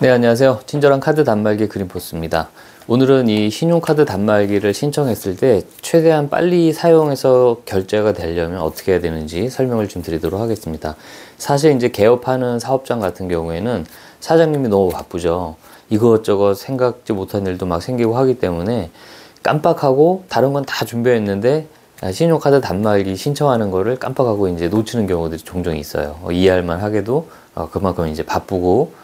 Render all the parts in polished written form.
네, 안녕하세요. 친절한 카드 단말기 그린포스입니다. 오늘은 이 신용카드 단말기를 신청했을 때 최대한 빨리 사용해서 결제가 되려면 어떻게 해야 되는지 설명을 좀 드리도록 하겠습니다. 사실 이제 개업하는 사업장 같은 경우에는 사장님이 너무 바쁘죠. 이것저것 생각지 못한 일도 막 생기고 하기 때문에 깜빡하고 다른 건 다 준비했는데 신용카드 단말기 신청하는 거를 깜빡하고 이제 놓치는 경우들이 종종 있어요. 이해할만 하게도 그만큼 이제 바쁘고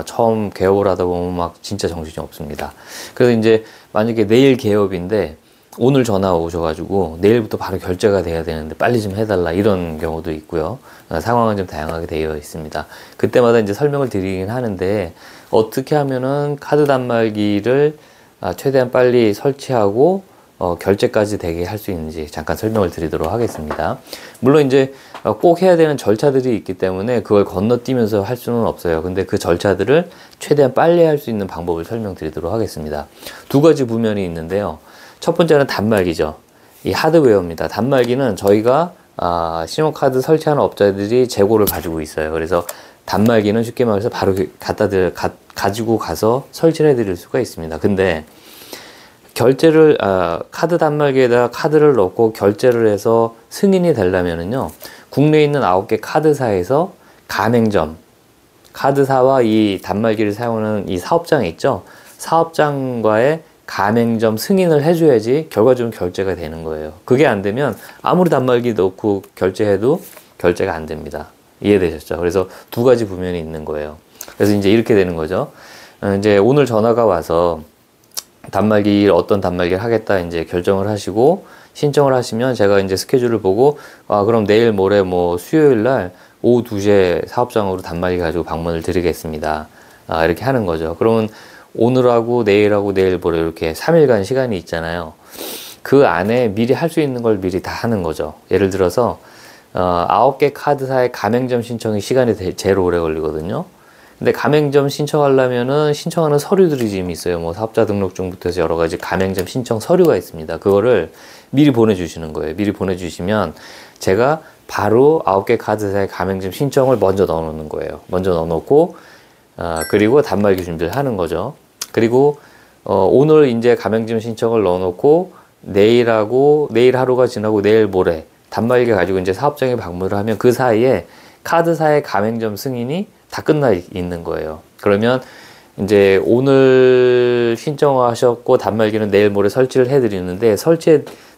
처음 개업을 하다 보면 막 진짜 정신이 없습니다. 그래서 이제 만약에 내일 개업인데 오늘 전화 오셔가지고 내일부터 바로 결제가 돼야 되는데 빨리 좀 해달라 이런 경우도 있고요. 상황은 좀 다양하게 되어 있습니다. 그때마다 이제 설명을 드리긴 하는데 어떻게 하면은 카드 단말기를 최대한 빨리 설치하고 결제까지 되게 할 수 있는지 잠깐 설명을 드리도록 하겠습니다. 물론 이제 꼭 해야 되는 절차들이 있기 때문에 그걸 건너뛰면서 할 수는 없어요. 근데 그 절차들을 최대한 빨리 할 수 있는 방법을 설명드리도록 하겠습니다. 두 가지 부면이 있는데요. 첫 번째는 단말기죠. 이 하드웨어입니다. 단말기는 저희가 신용카드 설치하는 업자들이 재고를 가지고 있어요. 그래서 단말기는 쉽게 말해서 바로 가지고 가서 설치를 해드릴 수가 있습니다. 근데 결제를 카드 단말기에다가 카드를 넣고 결제를 해서 승인이 되려면은요, 국내에 있는 9개 카드사에서 가맹점 카드사와 이 단말기를 사용하는 이 사업장이 있죠. 사업장과의 가맹점 승인을 해줘야지 결과적으로 결제가 되는 거예요. 그게 안 되면 아무리 단말기 넣고 결제해도 결제가 안 됩니다. 이해되셨죠? 그래서 두 가지 부면이 있는 거예요. 그래서 이제 이렇게 되는 거죠. 이제 오늘 전화가 와서 어떤 단말기를 하겠다 이제 결정을 하시고 신청을 하시면 제가 이제 스케줄을 보고 그럼 내일 모레 뭐 수요일 날 오후 2시에 사업장으로 단말기 가지고 방문을 드리겠습니다. 이렇게 하는 거죠. 그러면 오늘하고 내일하고 내일 모레 이렇게 3일간 시간이 있잖아요. 그 안에 미리 할 수 있는 걸 미리 다 하는 거죠. 예를 들어서 9개 카드사의 가맹점 신청이 시간이 제일 오래 걸리거든요. 근데 가맹점 신청하려면은 신청하는 서류들이 지금 있어요. 뭐 사업자 등록증부터 해서 여러 가지 가맹점 신청 서류가 있습니다. 그거를 미리 보내주시는 거예요. 미리 보내주시면 제가 바로 9개 카드사의 가맹점 신청을 먼저 넣어놓는 거예요. 먼저 넣어놓고 그리고 단말기 준비를 하는 거죠. 그리고 오늘 이제 가맹점 신청을 넣어놓고 내일 하루가 지나고 내일 모레 단말기 가지고 이제 사업장에 방문을 하면 그 사이에 카드사의 가맹점 승인이 다 끝나 있는 거예요. 그러면 이제 오늘 신청하셨고 단말기는 내일 모레 설치를 해드리는데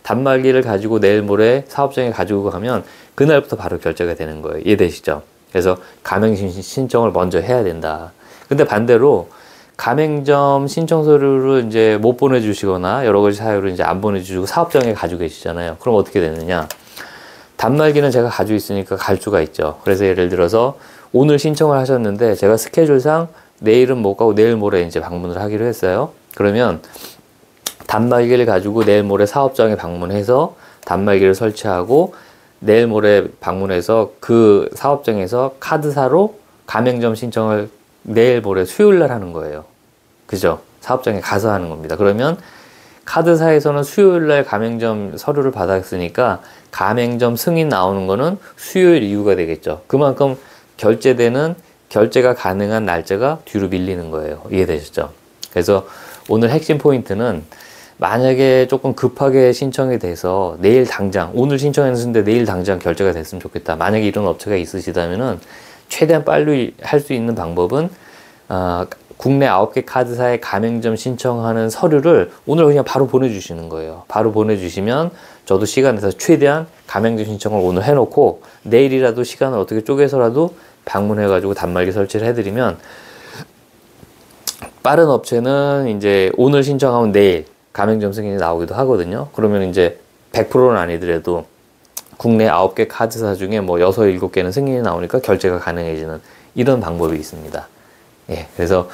단말기를 가지고 내일 모레 사업장에 가지고 가면 그날부터 바로 결제가 되는 거예요. 이해되시죠? 그래서 가맹점 신청을 먼저 해야 된다. 근데 반대로 가맹점 신청 서류를 이제 못 보내주시거나 여러 가지 사유로 이제 안 보내주시고 사업장에 가지고 계시잖아요. 그럼 어떻게 되느냐? 단말기는 제가 가지고 있으니까 갈 수가 있죠. 그래서 예를 들어서 오늘 신청을 하셨는데 제가 스케줄상 내일은 못 가고 내일 모레 이제 방문을 하기로 했어요. 그러면 단말기를 가지고 내일 모레 사업장에 방문해서 단말기를 설치하고 내일 모레 방문해서 그 사업장에서 카드사로 가맹점 신청을 내일 모레 수요일 날 하는 거예요. 그죠? 사업장에 가서 하는 겁니다. 그러면 카드사에서는 수요일 날 가맹점 서류를 받았으니까 가맹점 승인 나오는 거는 수요일 이후가 되겠죠. 그만큼 결제가 가능한 날짜가 뒤로 밀리는 거예요. 이해되셨죠? 그래서 오늘 핵심 포인트는 만약에 조금 급하게 신청이 돼서 오늘 신청했는데 내일 당장 결제가 됐으면 좋겠다. 만약에 이런 업체가 있으시다면은 최대한 빨리 할 수 있는 방법은 국내 9개 카드사의 가맹점 신청하는 서류를 오늘 그냥 바로 보내주시는 거예요. 바로 보내주시면 저도 시간 내서 최대한 가맹점 신청을 오늘 해놓고 내일이라도 시간을 어떻게 쪼개서라도 방문해가지고 단말기 설치를 해드리면 빠른 업체는 이제 오늘 신청하면 내일 가맹점 승인이 나오기도 하거든요. 그러면 이제 100%는 아니더라도 국내 9개 카드사 중에 뭐 6, 7개는 승인이 나오니까 결제가 가능해지는 이런 방법이 있습니다. 예, 그래서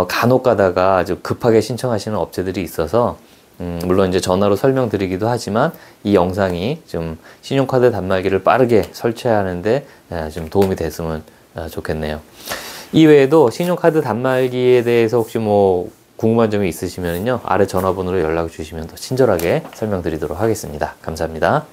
간혹 가다가 아주 급하게 신청하시는 업체들이 있어서 물론 이제 전화로 설명드리기도 하지만 이 영상이 좀 신용카드 단말기를 빠르게 설치하는데 좀 도움이 됐으면 좋겠네요. 이외에도 신용카드 단말기에 대해서 혹시 뭐 궁금한 점이 있으시면요 아래 전화번호로 연락 주시면 더 친절하게 설명드리도록 하겠습니다. 감사합니다.